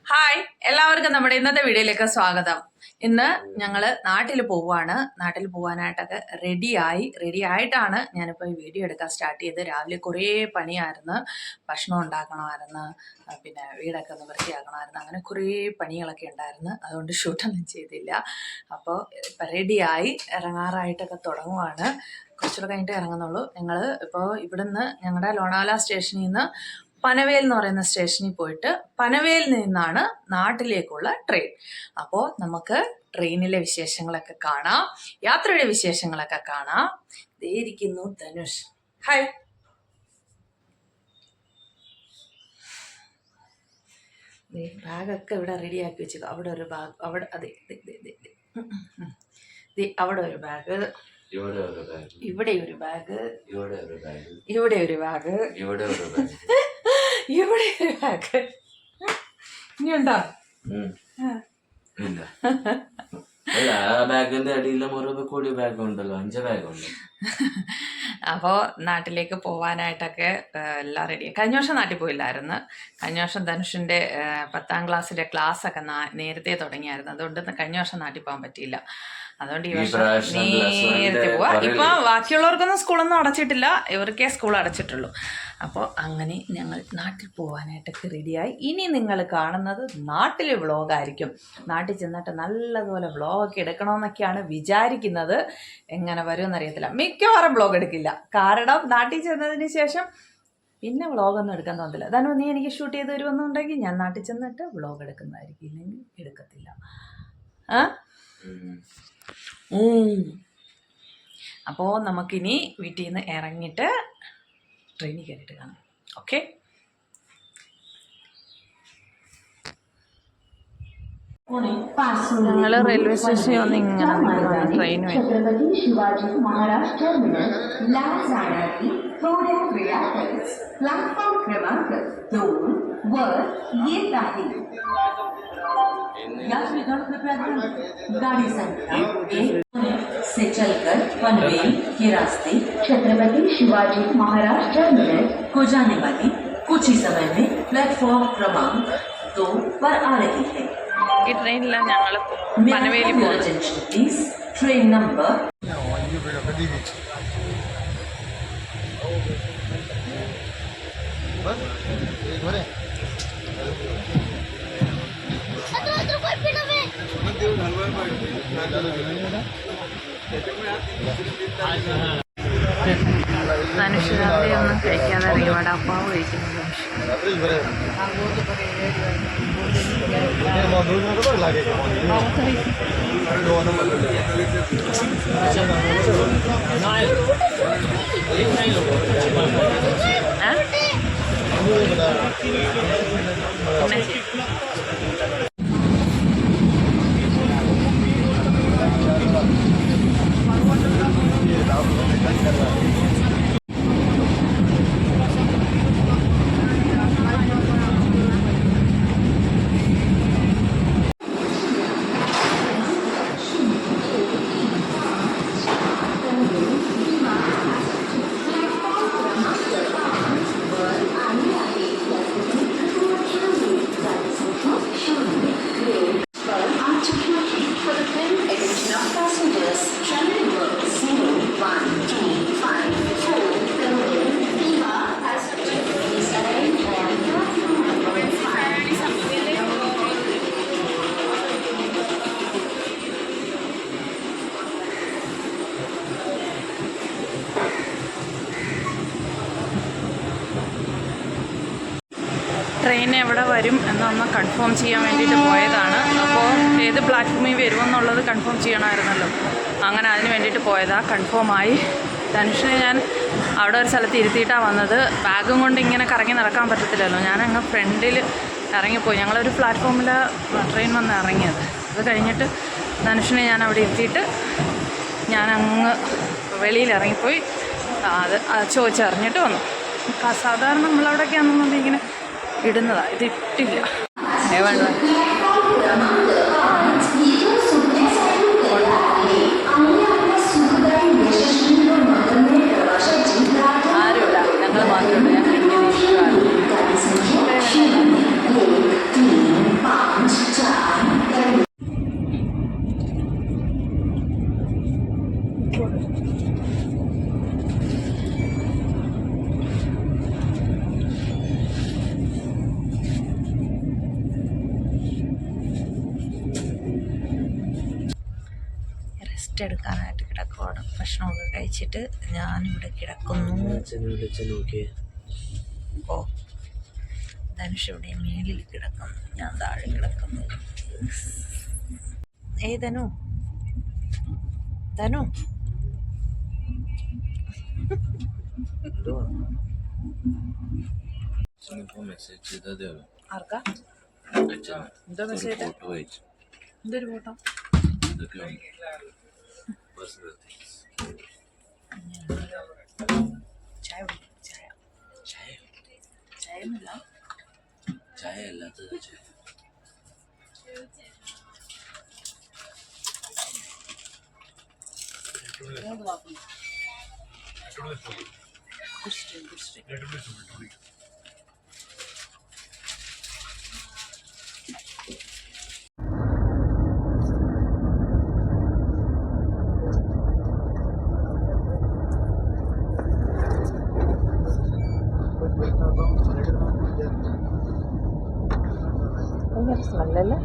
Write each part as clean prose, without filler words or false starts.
Hi, എല്ലാവർക്കും നമ്മുടെ ഇന്നത്തെ വീഡിയോയിലേക്ക് സ്വാഗതം. ഇന്ന് ഞങ്ങൾ നാട്ടിൽ പോവാണ്. നാട്ടിൽ പോകാനായിട്ടൊക്കെ റെഡി ആയിട്ടാണ് ഞാനിപ്പോൾ ഈ വീഡിയോ എടുക്കാൻ സ്റ്റാർട്ട് ചെയ്ത്. രാവിലെ കുറേ പണിയായിരുന്നു. ഭക്ഷണം ഉണ്ടാക്കണമായിരുന്നു, പിന്നെ വീടൊക്കെ ഒന്ന് വൃത്തിയാക്കണമായിരുന്നു, അങ്ങനെ കുറേ പണികളൊക്കെ ഉണ്ടായിരുന്നു. അതുകൊണ്ട് ഷൂട്ടൊന്നും ചെയ്തില്ല. അപ്പോൾ ഇപ്പം റെഡിയായി ഇറങ്ങാറായിട്ടൊക്കെ തുടങ്ങുവാണ്. കുറച്ചുകൂടെ കഴിഞ്ഞിട്ട് ഇറങ്ങുന്നുള്ളൂ. ഞങ്ങൾ ഇപ്പോൾ ഇവിടുന്ന് ഞങ്ങളുടെ ലോണാവാല സ്റ്റേഷനിൽ നിന്ന് പനവേൽ എന്ന് പറയുന്ന സ്റ്റേഷനിൽ പോയിട്ട് പനവേലിൽ നിന്നാണ് നാട്ടിലേക്കുള്ള ട്രെയിൻ. അപ്പോൾ നമുക്ക് ട്രെയിനിലെ വിശേഷങ്ങളൊക്കെ കാണാം, യാത്രയുടെ വിശേഷങ്ങളൊക്കെ കാണാം. ദേ ഇരിക്കുന്നു ധനുഷ്. ഹായ്. ബാഗൊക്കെ ഇവിടെ റെഡിയാക്കി വെച്ചേക്കും. അവിടെ ഒരു ബാഗ്, അവിടെ അതെ അവിടെ ഒരു ബാഗ്, ഇവിടെ ഒരു ബാഗ്, ഇവിടെ ഒരു ബാഗ്, ഇവിടെ ഒരു ബാഗ്. ഇനിയുണ്ടോ? ബാഗിന്റെ അടിയിലെ കൂടി ബാഗ് ഉണ്ടല്ലോ, 5 ബാഗുണ്ട്. അപ്പോൾ നാട്ടിലേക്ക് പോവാനായിട്ടൊക്കെ എല്ലാം റെഡി. കഴിഞ്ഞ വർഷം നാട്ടിൽ പോയില്ലായിരുന്നു. കഴിഞ്ഞ വർഷം ധനുഷിന്റെ 10ാം ക്ലാസ്സിലെ ക്ലാസ് ഒക്കെ നേരത്തെ തുടങ്ങിയായിരുന്നു. അതുകൊണ്ട് കഴിഞ്ഞ വർഷം നാട്ടിൽ പോകാൻ പറ്റിയില്ല. അതുകൊണ്ട് ഈ വർഷം നേരത്തെ പോവാ. ഇപ്പൊ ബാക്കിയുള്ളവർക്കൊന്നും സ്കൂളൊന്നും അടച്ചിട്ടില്ല, ഇവർക്കേ സ്കൂൾ അടച്ചിട്ടുള്ളൂ. അപ്പോൾ അങ്ങനെ ഞങ്ങൾ നാട്ടിൽ പോകാനായിട്ടൊക്കെ റെഡിയായി. ഇനി നിങ്ങൾ കാണുന്നത് നാട്ടിലെ വ്ളോഗായിരിക്കും. നാട്ടിൽ ചെന്നിട്ട് നല്ലതുപോലെ വ്ളോഗൊക്കെ എടുക്കണമെന്നൊക്കെയാണ് വിചാരിക്കുന്നത്. എങ്ങനെ വരുമെന്നറിയത്തില്ല. മിക്കവാറും വ്ളോഗ് എടുക്കില്ല. കാരണം നാട്ടിൽ ചെന്നതിന് ശേഷം പിന്നെ വ്ളോഗൊന്നും എടുക്കാൻ തോന്നില്ല. അതാണ് നീ എനിക്ക് ഷൂട്ട് ചെയ്ത് തരുമെന്നുണ്ടെങ്കിൽ ഞാൻ നാട്ടിൽ ചെന്നിട്ട് വ്ളോഗ് എടുക്കുന്നതായിരിക്കും, ഇല്ലെങ്കിൽ എടുക്കത്തില്ല. അപ്പോൾ നമുക്കിനി വീട്ടിൽ നിന്ന് ഇറങ്ങിയിട്ട് ട്രെയിനിൽ കയറിയിട്ട് കാണാം. ഓക്കെ. ഞങ്ങൾ റെയിൽവേ സ്റ്റേഷനിൽ വന്ന് ഇങ്ങനെ ട്രെയിൻ छत्रपति शिवाजी महाराज टर्मिनस ला जाण्याची थोड्या वेळातच प्लॅटफॉर्म क्रमांक 2 वर येत आहे. गाड़ी संख्या 1 से चलकर पनवेल के रास्ते छत्रपति शिवाजी महाराज टर्मिनस को जाने वाली कुछ ही समय में प्लेटफॉर्म क्रमांक 2 पर आ रही है. ഈ ട്രെയിനിലാണ് ഞങ്ങൾ പനവേലിൽ പോകുന്നത്. ട്രെയിൻ നമ്പർ ധനുഷ് രാവിലെ ഒന്നും കഴിക്കാതെ ഇറങ്ങി വടാപ്പാവ് കഴിക്കുന്നു. ട്രെയിൻ എവിടെ വരും എന്നൊന്ന് കൺഫേം ചെയ്യാൻ വേണ്ടിയിട്ട് പോയതാണ്. അപ്പോൾ ഏത് പ്ലാറ്റ്ഫോമിൽ വരുമെന്നുള്ളത് കൺഫേം ചെയ്യണമായിരുന്നല്ലോ. അങ്ങനെ അതിന് വേണ്ടിയിട്ട് പോയതാണ്. കൺഫേമായി. ധനുഷിനെ ഞാൻ അവിടെ ഒരു സ്ഥലത്ത് ഇരുത്തിയിട്ടാണ് വന്നത്. ബാഗും കൊണ്ട് ഇങ്ങനെ കറങ്ങി നടക്കാൻ പറ്റത്തില്ലല്ലോ. ഞാനങ്ങ് ഫ്രണ്ടിൽ ഇറങ്ങിപ്പോയി. ഞങ്ങളൊരു പ്ലാറ്റ്ഫോമിൽ ട്രെയിൻ വന്ന് ഇറങ്ങിയത്. അത് കഴിഞ്ഞിട്ട് ധനുഷിനെ ഞാൻ അവിടെ ഇരുത്തിയിട്ട് ഞാനങ്ങ് വെളിയിൽ ഇറങ്ങിപ്പോയി. അത് ചോദിച്ചറിഞ്ഞിട്ട് വന്നു. സാധാരണ നമ്മളവിടെയൊക്കെ ആണെന്നുണ്ടെങ്കിൽ ഇങ്ങനെ ഇടുന്നതാണ്, ഇത് ഇട്ടില്ല. വേണ്ട ആരുമില്ല, ഞങ്ങൾ മാത്രമേ ഉള്ളൂ. ഞങ്ങൾ ഇങ്ങനെ ഇഷ്ടമാണ്. റെസ്റ്റ് എടുക്കാനായിട്ട് കിടക്കുവാണ്. ഭക്ഷണമൊക്കെ കഴിച്ചിട്ട് ഞാനിവിടെ കിടക്കുന്നു. ഓ, ധനുഷ് ഇവിടെ മേലിൽ കിടക്കുന്നു, ഞാൻ താഴെ കിടക്കുന്നു. ഏയ് ധനു, ധനു ആർക്കാ എന്തോ മെസ്സേജ്? എന്തൊരു ഫോട്ടോ? ചായ ചായ ചായ ചായ ചായ അല്ലാത്തത് ചായ. ഭയങ്കര സ്മെല്ലല്ലേ?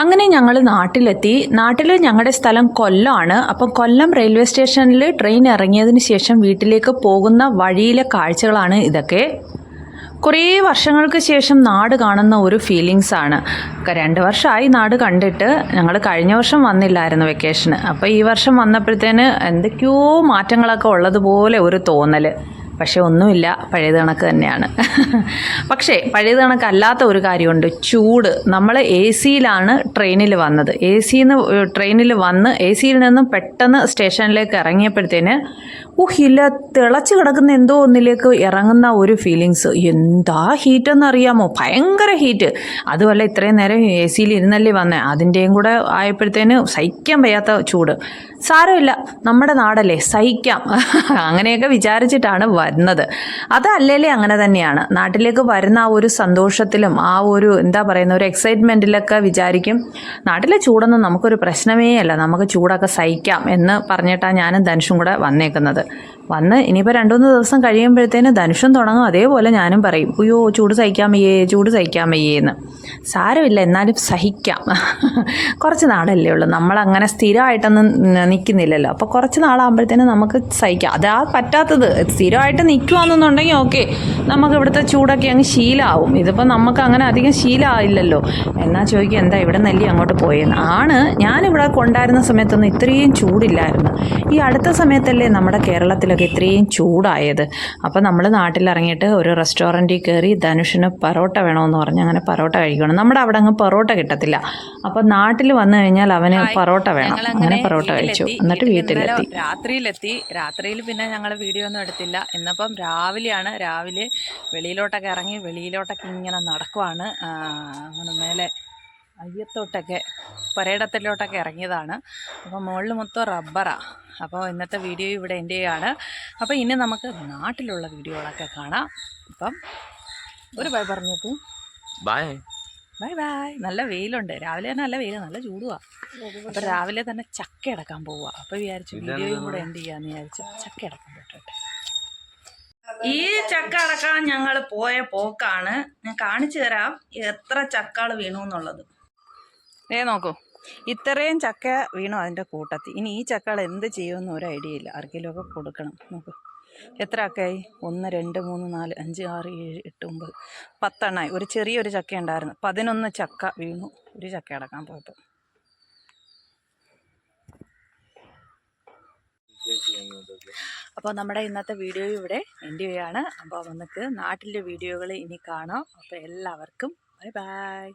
അങ്ങനെ ഞങ്ങൾ നാട്ടിലെത്തി. നാട്ടിൽ ഞങ്ങളുടെ സ്ഥലം കൊല്ലമാണ്. അപ്പം കൊല്ലം റെയിൽവേ സ്റ്റേഷനിൽ ട്രെയിൻ ഇറങ്ങിയതിന് ശേഷം വീട്ടിലേക്ക് പോകുന്ന വഴിയിലെ കാഴ്ചകളാണ് ഇതൊക്കെ. കുറേ വർഷങ്ങൾക്ക് ശേഷം നാട് കാണുന്ന ഒരു ഫീലിങ്സാണ്. 2 വർഷമായി നാട് കണ്ടിട്ട്. ഞങ്ങൾ കഴിഞ്ഞ വർഷം വന്നില്ലായിരുന്നു വെക്കേഷന്. അപ്പോൾ ഈ വർഷം വന്നപ്പോഴത്തേന് എന്തൊക്കെയോ മാറ്റങ്ങളൊക്കെ ഉള്ളതുപോലെ ഒരു തോന്നൽ. പക്ഷെ ഒന്നുമില്ല, പഴയത് കണക്ക് തന്നെയാണ്. പക്ഷേ പഴയത് കണക്കല്ലാത്ത ഒരു കാര്യമുണ്ട്, ചൂട്. നമ്മൾ എ സിയിലാണ് ട്രെയിനിൽ വന്നത്. ട്രെയിനിൽ വന്ന് എ സിയിൽ നിന്നും പെട്ടെന്ന് സ്റ്റേഷനിലേക്ക് ഇറങ്ങിയപ്പോഴത്തേന് ഇല്ല, തിളച്ച് കിടക്കുന്ന എന്തോ ഒന്നിലേക്ക് ഇറങ്ങുന്ന ഒരു ഫീലിങ്സ്. എന്താ ഹീറ്റെന്ന് അറിയാമോ? ഭയങ്കര ഹീറ്റ്. അതുമല്ല ഇത്രയും നേരം എ സിയിൽ ഇരുന്നല്ലേ വന്നേ, അതിൻ്റെയും കൂടെ ആയപ്പോഴത്തേന് സഹിക്കാൻ വയ്യാത്ത ചൂട്. സാരമില്ല, നമ്മുടെ നാടല്ലേ, സഹിക്കാം. അങ്ങനെയൊക്കെ വിചാരിച്ചിട്ടാണ് വരുന്നത്. അതല്ലേലേ അങ്ങനെ തന്നെയാണ്. നാട്ടിലേക്ക് വരുന്ന ആ ഒരു സന്തോഷത്തിലും ആ ഒരു എന്താ പറയുന്ന ഒരു എക്സൈറ്റ്മെൻറ്റിലൊക്കെ വിചാരിക്കും നാട്ടിലെ ചൂടൊന്നും നമുക്കൊരു പ്രശ്നമേ അല്ല, നമുക്ക് ചൂടൊക്കെ സഹിക്കാം എന്ന് പറഞ്ഞിട്ടാണ് ഞാനും ധനുഷും കൂടെ വന്നേക്കുന്നത്. വന്ന് ഇനിയിപ്പോൾ 2-3 ദിവസം കഴിയുമ്പോഴത്തേന് ധനുഷും തുടങ്ങും. അതേപോലെ ഞാനും പറയും, അയ്യോ ചൂട് സഹിക്കാൻ വയ്യേ, ചൂട് സഹിക്കാൻ വയ്യേന്ന്. സാരമില്ല, എന്നാലും സഹിക്കാം. കുറച്ച് നാളല്ലേ ഉള്ളൂ, നമ്മളങ്ങനെ സ്ഥിരമായിട്ടൊന്നും നിൽക്കുന്നില്ലല്ലോ. അപ്പോൾ കുറച്ച് നാളാകുമ്പോഴത്തേന് നമുക്ക് സഹിക്കാം. അതാ പറ്റാത്തത്. സ്ഥിരമായിട്ട് നിൽക്കുകയാണെന്നുണ്ടെങ്കിൽ ഓക്കെ, നമുക്ക് ഇവിടുത്തെ ചൂടൊക്കെ അങ്ങ് ശീലമാവും. ഇതിപ്പോൾ നമുക്ക് അങ്ങനെ അധികം ശീലമായില്ലല്ലോ. എന്നാൽ ചോദിക്കും, എന്താ ഇവിടെ നെല്ലി അങ്ങോട്ട് പോയെന്ന്. ഞാനിവിടെ കൊണ്ടായിരുന്ന സമയത്തൊന്നും ഇത്രയും ചൂടില്ലായിരുന്നു. ഈ അടുത്ത സമയത്തല്ലേ നമ്മുടെ കേരളത്തിലൊക്കെ ഇത്രയും ചൂടായത്. അപ്പോൾ നമ്മൾ നാട്ടിലിറങ്ങിയിട്ട് ഒരു റെസ്റ്റോറൻറ്റിൽ കയറി ധനുഷിന് പൊറോട്ട വേണമെന്ന് പറഞ്ഞ് അങ്ങനെ പൊറോട്ട കഴിക്കണം. നമ്മുടെ അവിടെ അങ്ങ് പൊറോട്ട കിട്ടത്തില്ല. അപ്പോൾ നാട്ടിൽ വന്നു കഴിഞ്ഞാൽ അവന് പൊറോട്ട വേണം. അങ്ങനെ പൊറോട്ട കഴിച്ചു. എന്നിട്ട് വീട്ടിലെത്തി. രാത്രിയിൽ പിന്നെ ഞങ്ങൾ വീഡിയോ ഒന്നും എടുത്തില്ല. ഇന്നിപ്പം രാവിലെയാണ്. രാവിലെ വെളിയിലോട്ടൊക്കെ ഇറങ്ങി വെളിയിലോട്ടൊക്കെ ഇങ്ങനെ നടക്കുവാണ്. അങ്ങനെ മേലെ അയ്യത്തോട്ടൊക്കെ പരേടത്തിലോട്ടൊക്കെ ഇറങ്ങിയതാണ്. അപ്പോൾ മുകളിൽ മൊത്തം റബ്ബറാണ്. അപ്പോൾ ഇന്നത്തെ വീഡിയോ ഇവിടെ എൻ്റെ ആണ്. അപ്പോൾ ഇനി നമുക്ക് നാട്ടിലുള്ള വീഡിയോകളൊക്കെ കാണാം. അപ്പം ഒരു ബൈ പറഞ്ഞേക്കും. Bye bye bye. നല്ല വെയിലുണ്ട്, രാവിലെ തന്നെ നല്ല വെയിലാണ്, നല്ല ചൂടുവാണ്. അപ്പോൾ രാവിലെ തന്നെ ചക്ക അടക്കാൻ പോവുക. അപ്പോൾ വിചാരിച്ചു വീഡിയോയും കൂടെ എൻഡ് ചെയ്യാമെന്ന് വിചാരിച്ചു. ചക്ക അടക്കാൻ പറ്റട്ടെ. ഈ ചക്ക അടക്കാൻ ഞങ്ങൾ പോയ പോക്കാണ്. ഞാൻ കാണിച്ചു തരാം എത്ര ചക്കകൾ വീണു എന്നുള്ളത്. നോക്കൂ, ഇത്രയും ചക്ക വീണു അതിൻ്റെ കൂട്ടത്തിൽ. ഇനി ഈ ചക്കകൾ എന്ത് ചെയ്യുമെന്ന് ഒരു ഐഡിയ ഇല്ല. ആർക്കെങ്കിലുമൊക്കെ കൊടുക്കണം. നോക്കൂ എത്ര ചക്കയായി? 1 2 3 4 5 6 7 8 9 10 എണ്ണമായി. ഒരു ചെറിയൊരു ചക്ക ഉണ്ടായിരുന്നു, 11 ചക്ക വീണു ഒരു ചക്ക അടക്കാൻ പോയപ്പോൾ. അപ്പോൾ നമ്മുടെ ഇന്നത്തെ വീഡിയോ ഇവിടെ എൻഡ് ചെയ്യുകയാണ്. അപ്പോൾ നമുക്ക് നാട്ടിലെ വീഡിയോകൾ ഇനി കാണാം. അപ്പോൾ എല്ലാവർക്കും ബൈ ബൈ.